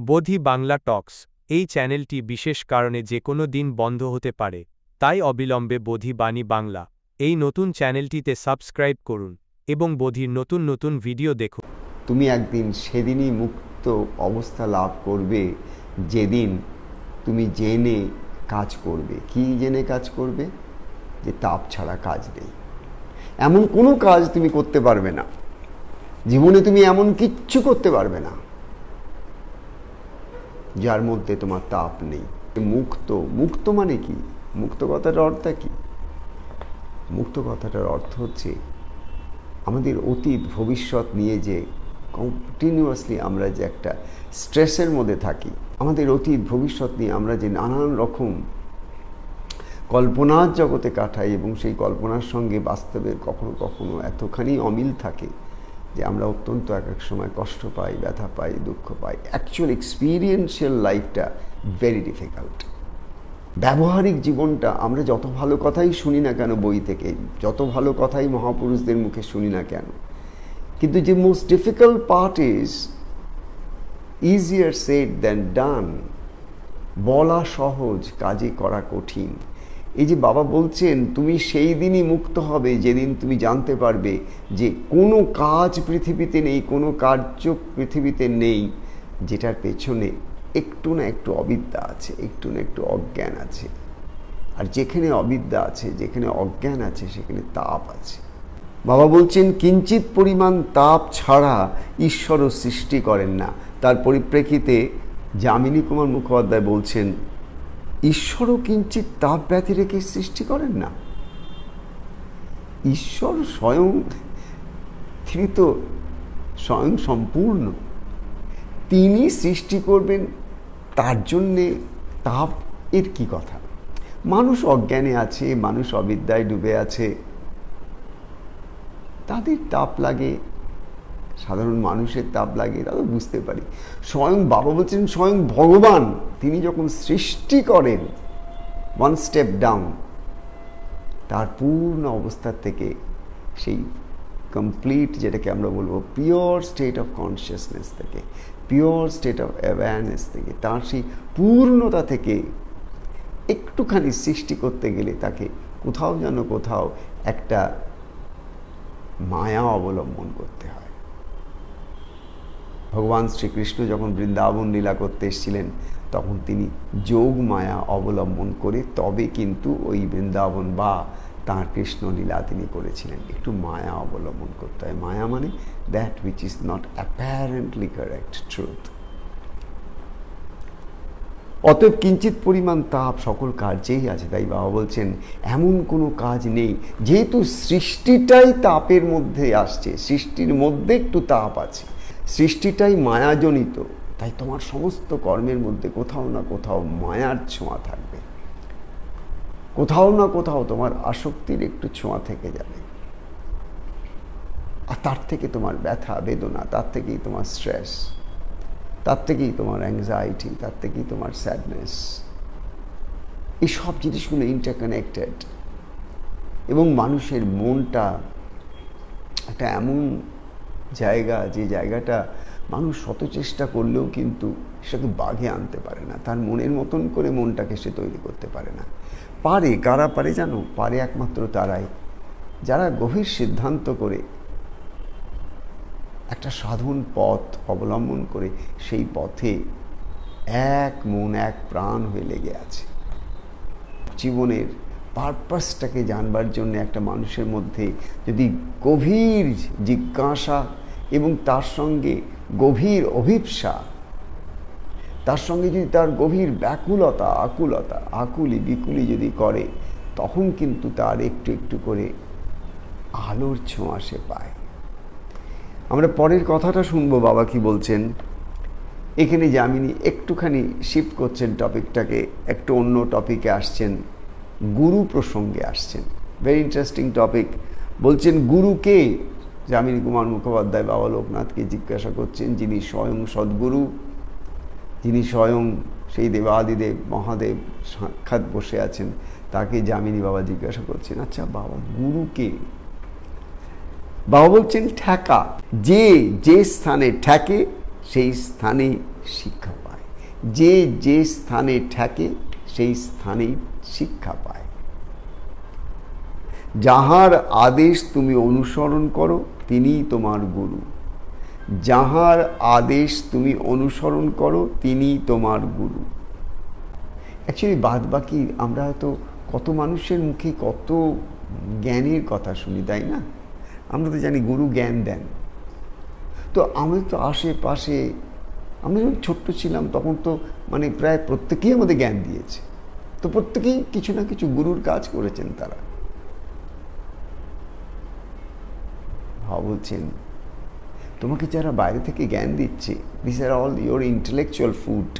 বোধি বাংলা টক্স এই চ্যানেলটি বিশেষ কারণে যে কোনো দিন বন্ধ হতে পারে, তাই অবিলম্বে বোধি বাণী বাংলা এই নতুন চ্যানেলটিতে সাবস্ক্রাইব করুন এবং বোধির নতুন নতুন ভিডিও দেখুন। তুমি একদিন সেদিনই মুক্ত অবস্থা লাভ করবে যেদিন তুমি জেনে কাজ করবে। কি জেনে কাজ করবে? যে তাপ ছাড়া কাজ নেই। এমন কোনো কাজ তুমি করতে পারবে না, জীবনে তুমি এমন কিচ্ছু করতে পারবে না যার মধ্যে তোমার তাপ নেই। মুক্ত, মুক্ত মানে কি? মুক্ত কথাটার অর্থ কি? মুক্ত কথাটার অর্থ হচ্ছে আমাদের অতীত ভবিষ্যৎ নিয়ে যে কন্টিনিউয়াসলি আমরা যে একটা স্ট্রেসের মধ্যে থাকি, আমাদের অতীত ভবিষ্যৎ নিয়ে আমরা যে নানান রকম কল্পনার জগতে কাটাই এবং সেই কল্পনার সঙ্গে বাস্তবের কখনো কখনো এতখানি অমিল থাকে যে আমরা অত্যন্ত এক এক সময় কষ্ট পাই, ব্যথা পাই, দুঃখ পাই। অ্যাকচুয়াল এক্সপিরিয়েন্সিয়াল লাইফটা ভেরি ডিফিকাল্ট। ব্যবহারিক জীবনটা আমরা যত ভালো কথাই শুনি না কেন বই থেকে, যত ভালো কথাই মহাপুরুষদের মুখে শুনি না কেন, কিন্তু যে most difficult part is easier said than done. বলা সহজ, কাজে করা কঠিন। এই যে বাবা বলছেন তুমি সেই দিনই মুক্ত হবে যেদিন তুমি জানতে পারবে যে কোনো কাজ পৃথিবীতে নেই, কোনো কার্য পৃথিবীতে নেই যেটার পেছনে একটু না একটু অবিদ্যা আছে, একটু না একটু অজ্ঞান আছে। আর যেখানে অবিদ্যা আছে, যেখানে অজ্ঞান আছে, সেখানে তাপ আছে। বাবা বলছেন কিঞ্চিত পরিমাণ তাপ ছাড়া ঈশ্বরও সৃষ্টি করেন না। তার পরিপ্রেক্ষিতে যামিনী কুমার মুখোপাধ্যায় বলছেন ঈশ্বরও কিঞ্চিত তাপ ব্যতি রেখে সৃষ্টি করেন না। ঈশ্বর স্বয়ং, তিনি তো স্বয়ং সম্পূর্ণ, তিনি সৃষ্টি করবেন, তার জন্যে তাপ এর কি কথা? মানুষ অজ্ঞানে আছে, মানুষ অবিদ্যায় ডুবে আছে, তাদের তাপ লাগে, সাধারণ মানুষের তাপ লাগে, তা তো বুঝতে পারি। স্বয়ং বাবা বলছেন স্বয়ং ভগবান তিনি যখন সৃষ্টি করেন ওয়ান স্টেপ ডাউন, তার পূর্ণ অবস্থার থেকে সেই কমপ্লিট, যেটাকে আমরা বলবো পিওর স্টেট অফ কনসিয়াসনেস থেকে, পিওর স্টেট অফ অ্যাওয়ারনেস থেকে, তার সেই পূর্ণতা থেকে একটুখানি সৃষ্টি করতে গেলে তাকে কোথাও যেন কোথাও একটা মায়া অবলম্বন করতে হয়। ভগবান শ্রীকৃষ্ণ যখন বৃন্দাবন লীলা করতে এসেছিলেন তখন তিনি যোগ মায়া অবলম্বন করে তবে কিন্তু ওই বৃন্দাবন বা তাঁর কৃষ্ণ লীলা তিনি করেছিলেন। একটু মায়া অবলম্বন করতে হয়। মায়া মানে that which is not apparently correct truth. অতএব কিঞ্চিত পরিমাণ তাপ সকল কার্যেই আছে। তাই বাবা বলছেন এমন কোনো কাজ নেই, যেহেতু সৃষ্টিটাই তাপের মধ্যে আসছে, সৃষ্টির মধ্যে একটু তাপ আছে, সৃষ্টিটাই মায়াজনিত, তাই তোমার সমস্ত কর্মের মধ্যে কোথাও না কোথাও মায়ার ছোঁয়া থাকবে, কোথাও না কোথাও তোমার আসক্তির একটু ছোঁয়া থেকে যাবে। আর তার থেকে তোমার ব্যথা বেদনা, তার থেকেই তোমার স্ট্রেস, তার থেকেই তোমার অ্যাংজাইটি, তার থেকেই তোমার স্যাডনেস। এই সব জিনিসগুলো ইন্টারকানেক্টেড। এবং মানুষের মনটা একটা এমন জায়গা, যে জায়গাটা মানুষ শত চেষ্টা করলেও কিন্তু সেটাকে বাঘে আনতে পারে না। তার মনের মতন করে মনটাকে সে তৈরি করতে পারে না। পারে কারা পারে জানো? পারে একমাত্র তারাই যারা গভীর সিদ্ধান্ত করে একটা সাধন পথ অবলম্বন করে সেই পথে এক মন এক প্রাণ হয়ে লেগে আছে। জীবনের পারপাসটাকে জানবার জন্য একটা মানুষের মধ্যে যদি গভীর জিজ্ঞাসা এবং তার সঙ্গে গভীর অভিপ্সা, তার সঙ্গে যদি তার গভীর ব্যাকুলতা, আকুলতা, আকুলি বিকুলি যদি করে, তখন কিন্তু তার একটু একটু করে আলোর ছোঁয়া সে পায়। আমরা পরের কথাটা শুনবো বাবা কি বলছেন। এখানে যামিনী একটুখানি শিফট করছেন টপিকটাকে, একটু অন্য টপিকে আসছেন, গুরু প্রসঙ্গে আসছেন। Very interesting topic. বলছেন গুরু কে? যামিনী কুমার মুখোপাধ্যায় বাবা লোকনাথকে জিজ্ঞাসা করছেন, যিনি স্বয়ং সদ্গুরু, যিনি স্বয়ং সেই দেবাদিদেব মহাদেব সাক্ষাৎ বসে আছেন, তাকে যামিনী বাবা জিজ্ঞাসা করছেন আচ্ছা বাবা গুরু কে? বাবা বলছেন ঠেকা। যে যে স্থানে ঠেকে সেই স্থানে শিক্ষা পায়। যে যে স্থানে ঠেকে সেই স্থানেই শিক্ষা পায়। যাহার আদেশ তুমি অনুসরণ করো তিনিই তোমার গুরু। যাহার আদেশ তুমি অনুসরণ করো তিনিই তোমার গুরু। অ্যাকচুয়ালি বাদ বাকি আমরা হয়তো কত মানুষের মুখে কত জ্ঞানের কথা শুনি, তাই না? আমরা তো জানি গুরু জ্ঞান দেন। তো আমাদের তো আশেপাশে, আমরা যখন ছোট্ট ছিলাম তখন তো মানে প্রায় প্রত্যেকেই আমাদের জ্ঞান দিয়েছে। তো প্রত্যেকেই কিছু না কিছু গুরুর কাজ করেছেন তারা। বলছেন তোমাকে যারা বাইরে থেকে জ্ঞান দিচ্ছে, this are all your intellectual food.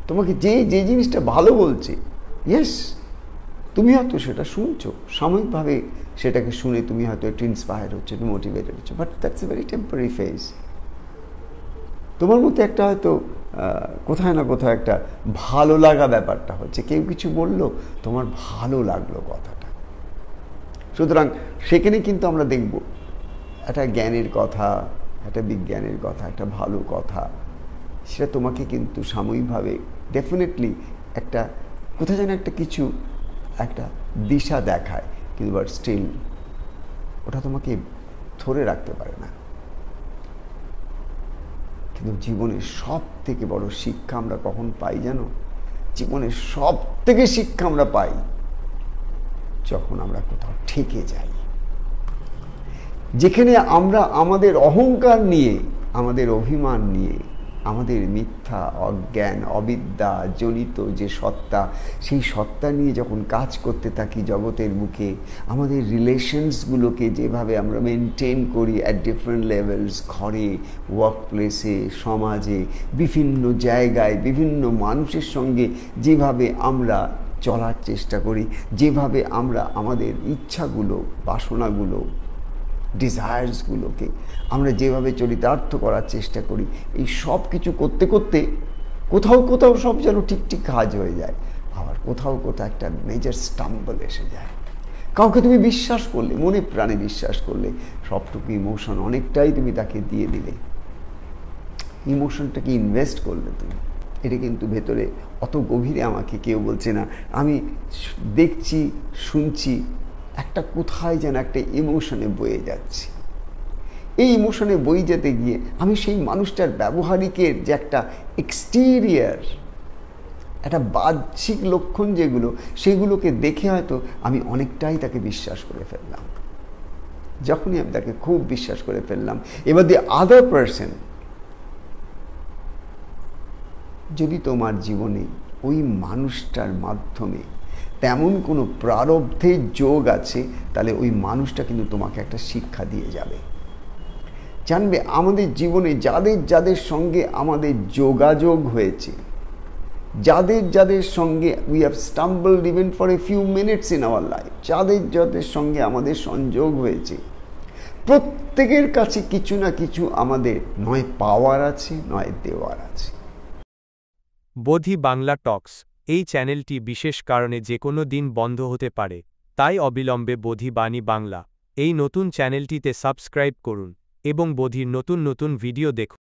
তোমাকে যে যে জিনিসটা ভালো বলছে, ইয়েস, তুমি হয়তো সেটা শুনছো, সাময়িকভাবে সেটাকে শুনে তুমি হয়তো একটু ইন্সপায়ার হচ্ছে, একটু মোটিভেটেড হচ্ছে, but that's a very temporary phase. তোমার মধ্যে একটা হয়তো কোথায় না কোথাও একটা ভালো লাগা ব্যাপারটা হচ্ছে, কেউ কিছু বললো, তোমার ভালো লাগলো কথাটা। সুতরাং সেখানে কিন্তু আমরা দেখব একটা জ্ঞানের কথা, একটা বিজ্ঞানের কথা, একটা ভালো কথা, সেটা তোমাকে কিন্তু সাময়িকভাবে ডেফিনেটলি একটা কোথায় যেন একটা কিছু একটা দিশা দেখায়, কিন্তু বাট স্টিল ওটা তোমাকে ধরে রাখতে পারে না। কিন্তু জীবনের সব থেকে বড় শিক্ষা আমরা কখন পাই জানো? জীবনের সব থেকে শিক্ষা আমরা পাই যখন আমরা কোথাও ঠেকে যাই, যেখানে আমরা আমাদের অহংকার নিয়ে, আমাদের অভিমান নিয়ে, আমাদের মিথ্যা, অজ্ঞান, অবিদ্যা জনিত যে সত্তা, সেই সত্তা নিয়ে যখন কাজ করতে থাকি জগতের বুকে, আমাদের রিলেশনসগুলোকে যেভাবে আমরা মেনটেন করি অ্যাট ডিফারেন্ট লেভেলস, ঘরে, ওয়ার্ক প্লেসে, সমাজে, বিভিন্ন জায়গায়, বিভিন্ন মানুষের সঙ্গে যেভাবে আমরা চলার চেষ্টা করি, যেভাবে আমরা আমাদের ইচ্ছাগুলো, বাসনাগুলো, ডিজায়ার্সগুলোকে আমরা যেভাবে চরিতার্থ করার চেষ্টা করি, এই সব কিছু করতে করতে কোথাও কোথাও সব যেন ঠিক কাজ হয়ে যায়, আবার কোথাও কোথাও একটা মেজর স্টাম্বল এসে যায়। কাউকে তুমি বিশ্বাস করলে, মনে প্রাণে বিশ্বাস করলে, সবটুকু ইমোশন অনেকটাই তুমি তাকে দিয়ে দিলে, ইমোশনটাকে ইনভেস্ট করলে তুমি, এটা কিন্তু ভেতরে অত গভীরে আমাকে কেউ বলছে না, আমি দেখছি, শুনছি, একটা কোথায় যেন একটা ইমোশনে বয়ে যাচ্ছে। এই ইমোশনে বয়ে যেতে গিয়ে আমি সেই মানুষটার ব্যবহারিকের যে একটা এক্সটেরিয়ার, একটা বাহ্যিক লক্ষণ যেগুলো, সেগুলোকে দেখে হয়তো আমি অনেকটাই তাকে বিশ্বাস করে ফেললাম। যখনই আমি তাকে খুব বিশ্বাস করে ফেললাম, এবার দি আদার পারসন যদি তোমার জীবনে ওই মানুষটার মাধ্যমে তেমন কোনো প্রারব্ধের যোগ আছে, তাহলে ওই মানুষটা কিন্তু তোমাকে একটা শিক্ষা দিয়ে যাবে। জানবে আমাদের জীবনে যাদের যাদের সঙ্গে আমাদের যোগাযোগ হয়েছে, যাদের যাদের সঙ্গে we have stumbled even for a few minutes in our life, যাদের যাদের সঙ্গে আমাদের সংযোগ হয়েছে, প্রত্যেকের কাছে কিছু না কিছু আমাদের নয় পাওয়ার আছে, নয় দেওয়ার আছে। বোধি বাংলা টক্স, এই চ্যানেলটি বিশেষ কারণে যে কোনো দিন বন্ধ হতে পারে, তাই অবিলম্বে বোধি বাণী বাংলা এই নতুন চ্যানেলটিতে সাবস্ক্রাইব করুন এবং বোধির নতুন নতুন ভিডিও দেখুন।